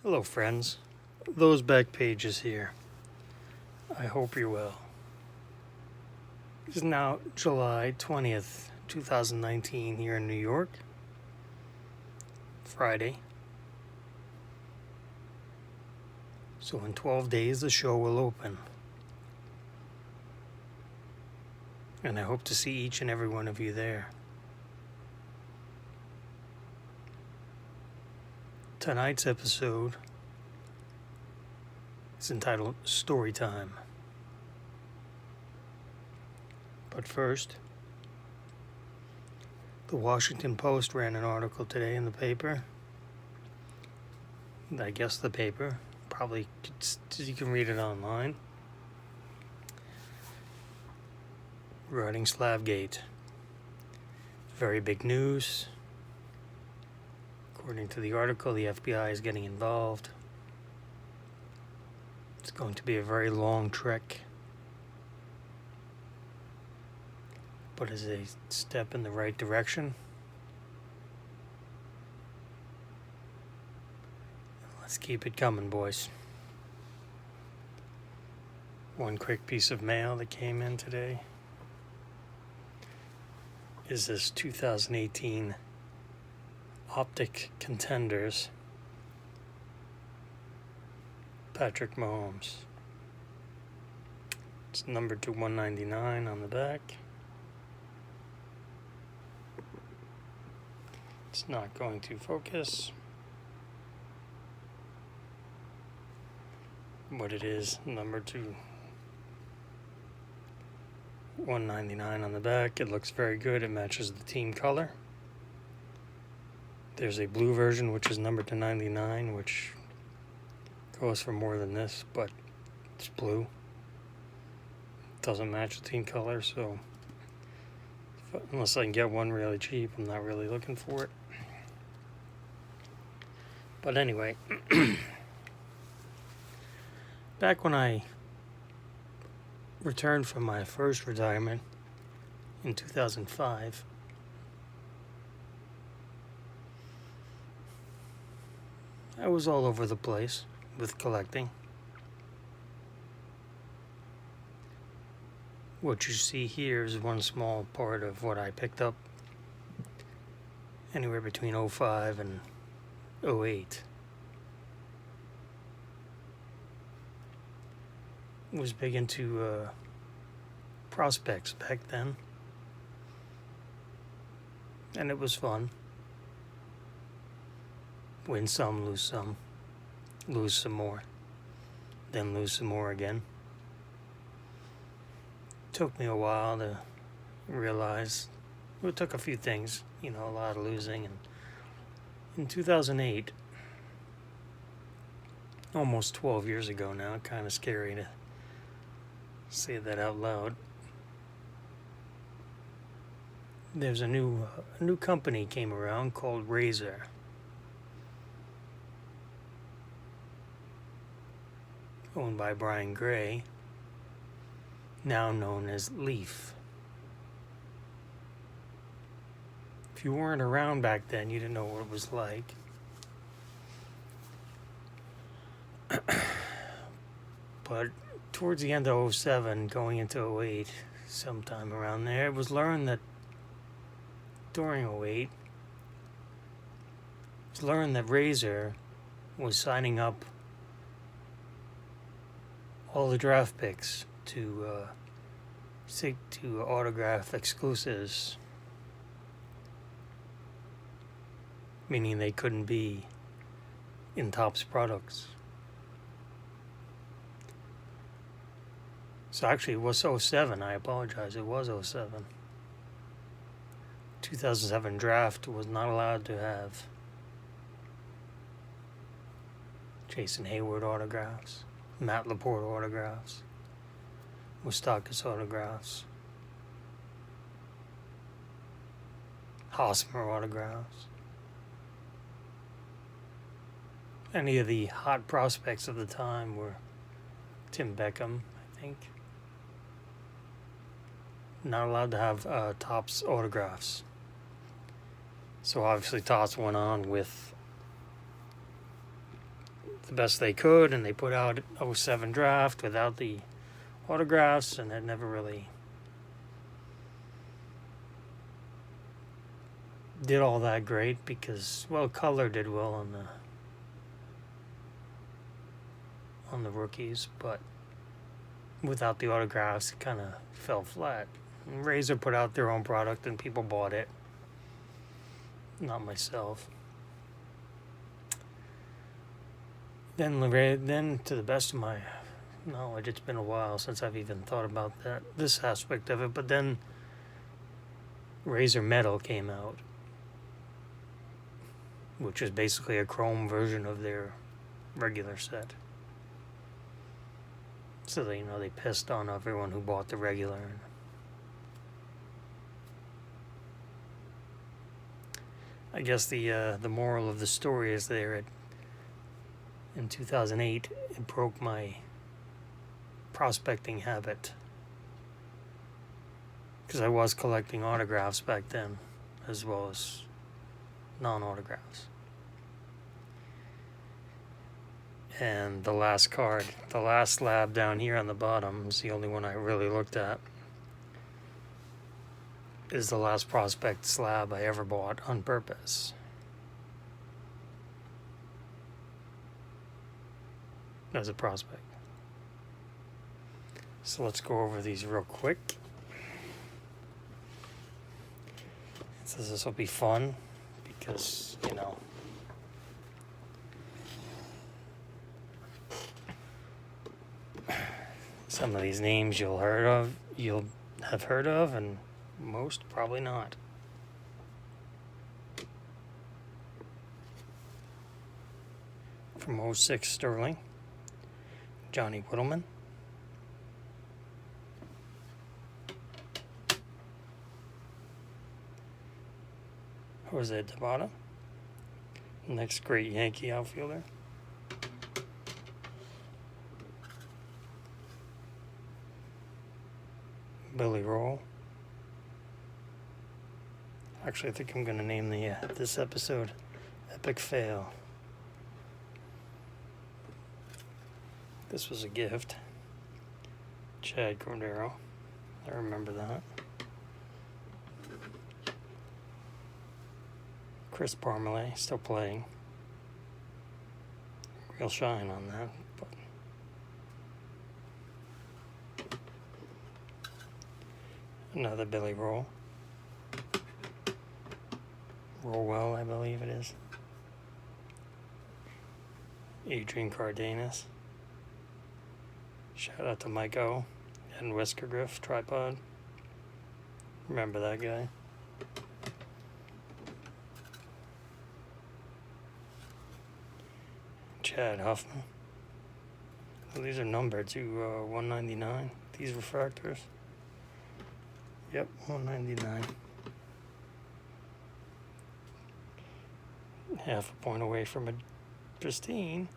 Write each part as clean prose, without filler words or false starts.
Hello, friends. Those back pages here. I hope you're well. It's now July 20th, 2019, here in New York. Friday. So, in 12 days, the show will open. And I hope to see each and every one of you there. Tonight's episode is entitled Story Time. But first, the Washington Post ran an article today in the paper. I guess the paper. Probably you can read it online. Regarding Slavgate. Very big news. According to the article, the FBI is getting involved. It's going to be a very long trek, but is a step in the right direction. Let's keep it coming, boys. One quick piece of mail that came in today is this 2018 Optic Contenders Patrick Mahomes. It's numbered to 199 on the back. It's not going to focus. But it is numbered to 199 on the back. It looks very good. It matches the team color. There's a blue version which is numbered to 99, which goes for more than this, but it's blue. It doesn't match the team color, so unless I can get one really cheap, I'm not really looking for it. But anyway, back when I returned from my first retirement in 2005, I was all over the place with collecting. What you see here is one small part of what I picked up anywhere between 05 and 08. Was big into prospects back then, and it was fun. Win some, lose some more, then lose some more again. Took me a while to realize. It took a few things, a lot of losing. And in 2008, almost 12 years ago now, kind of scary to say that out loud, there's a new company came around called Razor. Owned by Brian Gray, now known as Leaf. If you weren't around back then, you didn't know what it was like. But towards the end of 07, going into 08, sometime around there, it was learned that during 08, it was learned that Razor was signing up all the draft picks to seek to autograph exclusives, meaning they couldn't be in Topps products. So actually it was 07, I apologize, it was 07. 2007 draft was not allowed to have Jason Hayward autographs, Matt Laporte autographs, Moustakas autographs, Hosmer autographs. Any of the hot prospects of the time were Tim Beckham, I think. Not allowed to have Topps autographs. So obviously Topps went on with the best they could, and they put out '07 draft without the autographs, and it never really did all that great because, well, color did well on the rookies, but without the autographs, it kind of fell flat. And Razor put out their own product, and people bought it. Not myself. Then, to the best of my knowledge, it's been a while since I've even thought about this aspect of it. But then, Razor Metal came out, which is basically a chrome version of their regular set. So they, they pissed on everyone who bought the regular. I guess the moral of the story is in 2008, it broke my prospecting habit, because I was collecting autographs back then as well as non-autographs. And the last card, the last slab down here on the bottom, is the only one I really looked at. Is the last prospect slab I ever bought on purpose. As a prospect. So let's go over these real quick. So this will be fun because, some of these names you'll have heard of, and most probably not. From '06 Sterling, Johnny Whittleman. Jose Tabata, next great Yankee outfielder. Billy Roll. Actually, I think I'm going to name this episode Epic Fail. This was a gift. Chad Cordero. I remember that. Chris Parmalee, still playing. Real shine on that. But another Billy Roll. Rollwell, I believe it is. Adrian Cardenas. Shout out to Mike O. And Whisker Griff, Tripod. Remember that guy? Chad Huffman. Well, these are numbered to 199. These refractors. Yep, 199. Half a point away from a pristine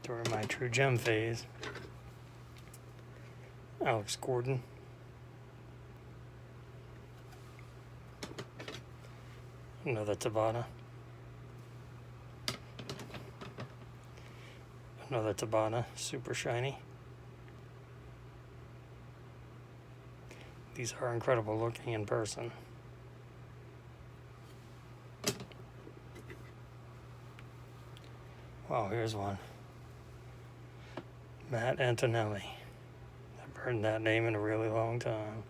during my true gem phase. Alex Gordon. Another Tabata. Another Tabata, super shiny. These are incredible looking in person. Wow, here's one. Matt Antonelli. I've heard that name in a really long time.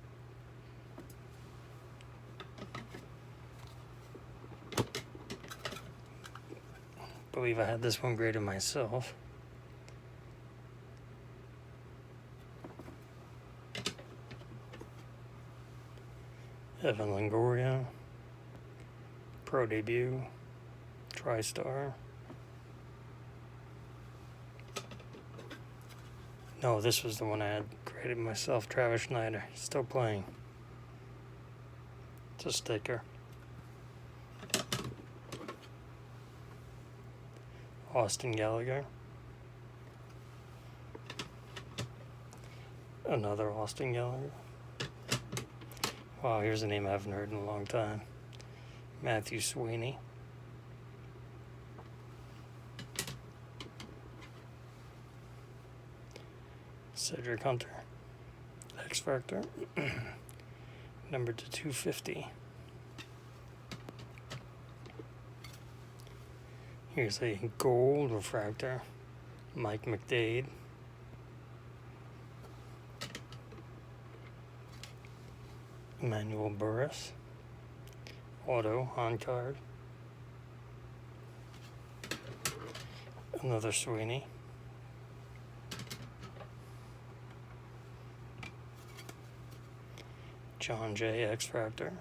I believe I had this one graded myself. Evan Longoria, pro debut, TriStar. No, this was the one I had graded myself, Travis Schneider, still playing. It's a sticker. Austin Gallagher. Another Austin Gallagher. Wow, here's a name I haven't heard in a long time. Matthew Sweeney. Cedric Hunter, X Factor, numbered to 250. Here's a gold refractor, Mike McDade. Emmanuel Burris, auto on card. Another Sweeney. John Jay X Factor,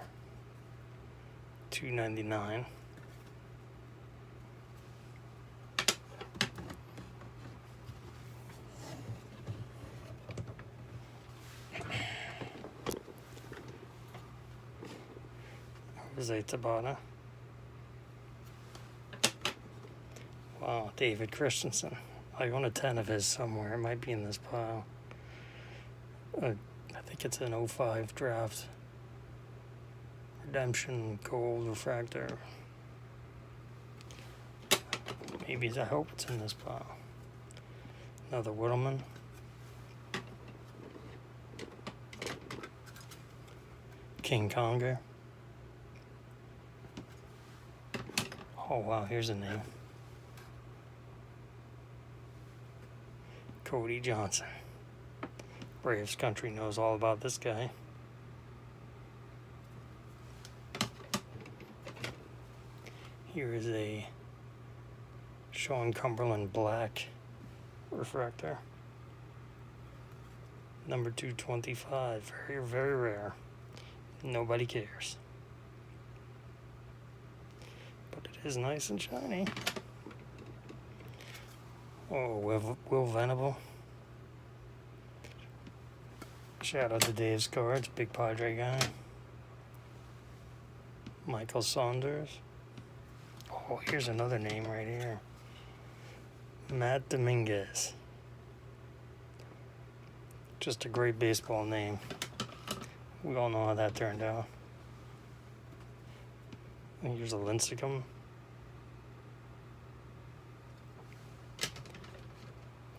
$2.99. Jose Tabata. Wow, David Christensen. I own a 10 of his somewhere. It might be in this pile. I think it's an 05 draft. Redemption gold refractor. Maybe, I hope it's in this pile. Another Whittleman. King Conger. Oh wow, here's a name. Cody Johnson. Braves country knows all about this guy. Here is a Sean Cumberland black refractor. Number 225. Very, very rare. Nobody cares. But it is nice and shiny. Oh, Will Venable. Shout out to Dave's Cards, big Padre guy. Michael Saunders. Oh, here's another name right here. Matt Dominguez. Just a great baseball name. We all know how that turned out. And here's a Lincecum.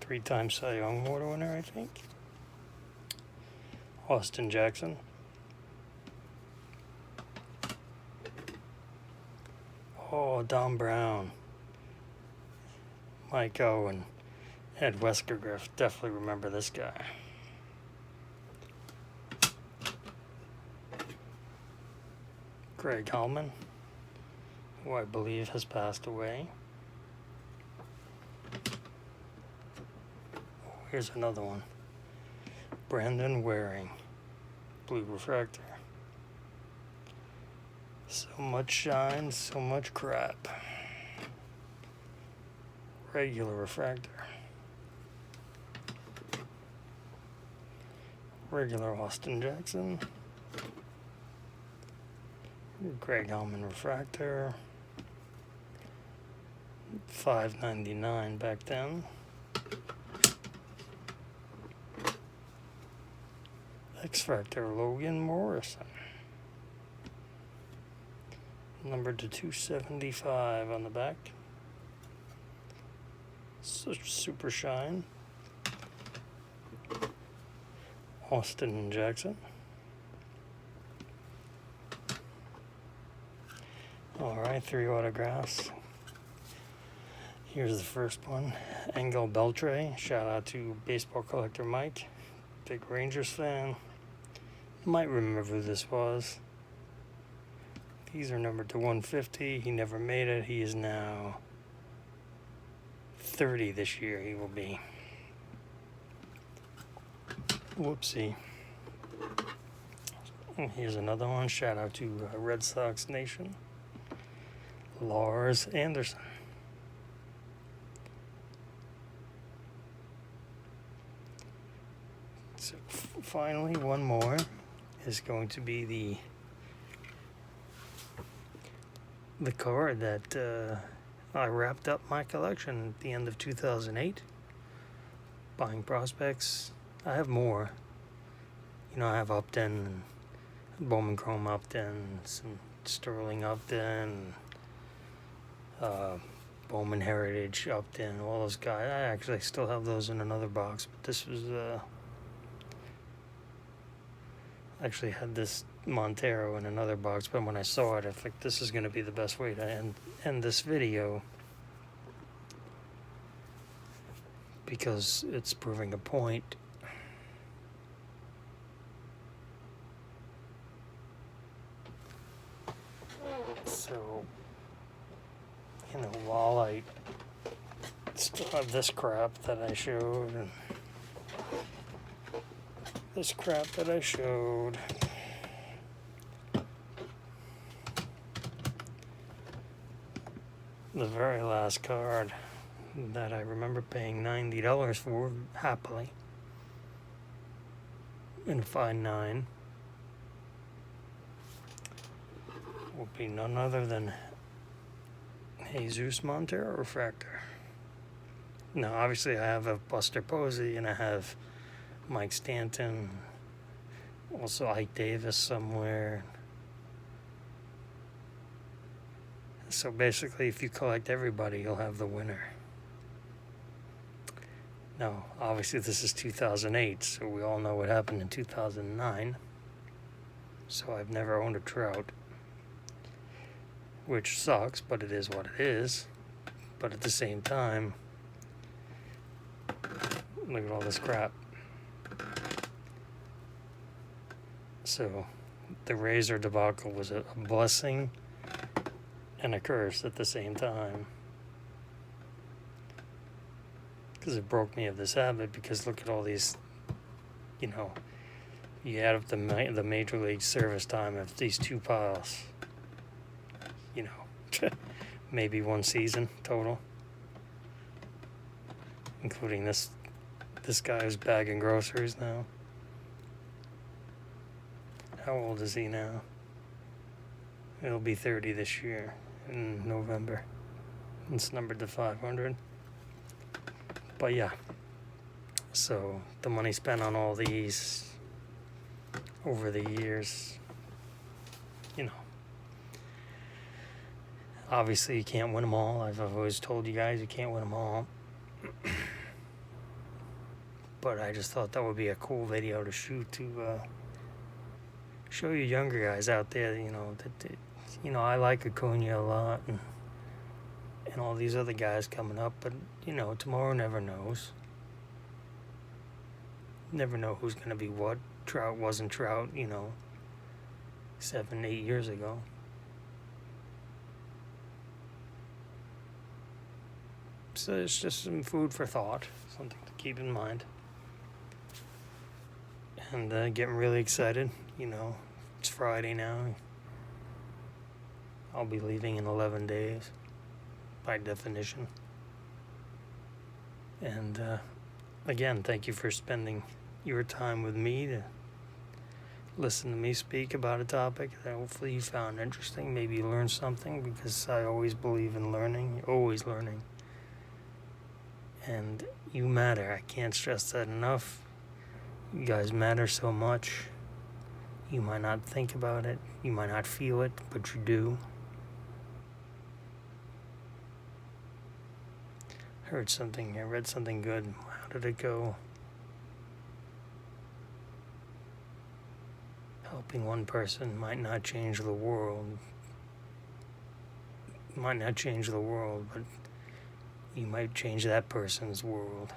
Three-time Cy Young Award winner, I think. Austin Jackson. Oh, Don Brown. Mike Owen. Ed Weskergriff. Definitely remember this guy. Greg Hellman, who I believe has passed away. Oh, here's another one. Brandon Waring, blue refractor. So much shine, so much crap. Regular refractor. Regular Austin Jackson. Greg Hellman refractor. $5.99 back then. X-Factor Logan Morrison. Numbered to 275 on the back. Super shine. Austin Jackson. Alright, 3 autographs. Here's the first one. Engel Beltre. Shout out to Baseball Collector Mike. Big Rangers fan. Might remember who this was. These are numbered to 150. He never made it. He is now 30 this year. He will be. Whoopsie. And here's another one. Shout out to Red Sox Nation. Lars Anderson. So finally, one more is going to be the card that I wrapped up my collection at the end of 2008. Buying prospects. I have more. You know, I have Upton, Bowman Chrome Upton, some Sterling Upton, Bowman Heritage, Upton, all those guys. I actually still have those in another box, but this was, actually had this Montero in another box, but when I saw it, I think this is going to be the best way to end this video, because it's proving a point. So, while I still have this crap that I showed, and this crap that I showed, the very last card that I remember paying $90 for happily in a fine 9 will be none other than Jesus Montero Refractor. Now, obviously, I have a Buster Posey and I have Mike Stanton, also Ike Davis somewhere. So basically, if you collect everybody, you'll have the winner. Now, obviously, this is 2008, so we all know what happened in 2009. So I've never owned a Trout, which sucks, but it is what it is. But at the same time, look at all this crap. So the Razor debacle was a blessing and a curse at the same time, because it broke me of this habit. Because look at all these, you add up the Major League service time of these two piles, maybe one season total, including this guy who's bagging groceries now. How old is he now? He'll be 30 this year in November. It's numbered to 500. But yeah, so the money spent on all these over the years, obviously you can't win them all. I've always told you guys you can't win them all. But I just thought that would be a cool video to shoot, to show you younger guys out there, that I like Acuna a lot, and all these other guys coming up, but tomorrow never knows. Never know who's going to be what. Trout wasn't Trout, 7, 8 years ago. So it's just some food for thought, something to keep in mind. And getting really excited, it's Friday now. I'll be leaving in 11 days, by definition. And again, thank you for spending your time with me to listen to me speak about a topic that hopefully you found interesting. Maybe you learned something, because I always believe in learning, always learning. And you matter. I can't stress that enough. You guys matter so much. You might not think about it, you might not feel it, but you do. I read something good. How did it go? Helping one person might not change the world. Might not change the world, but you might change that person's world.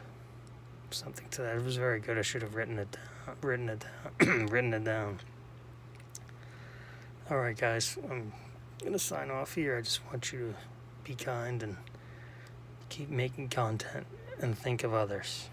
Something to that. It was very good. I should have written it down. All right, guys. I'm gonna sign off here. I just want you to be kind and keep making content and think of others.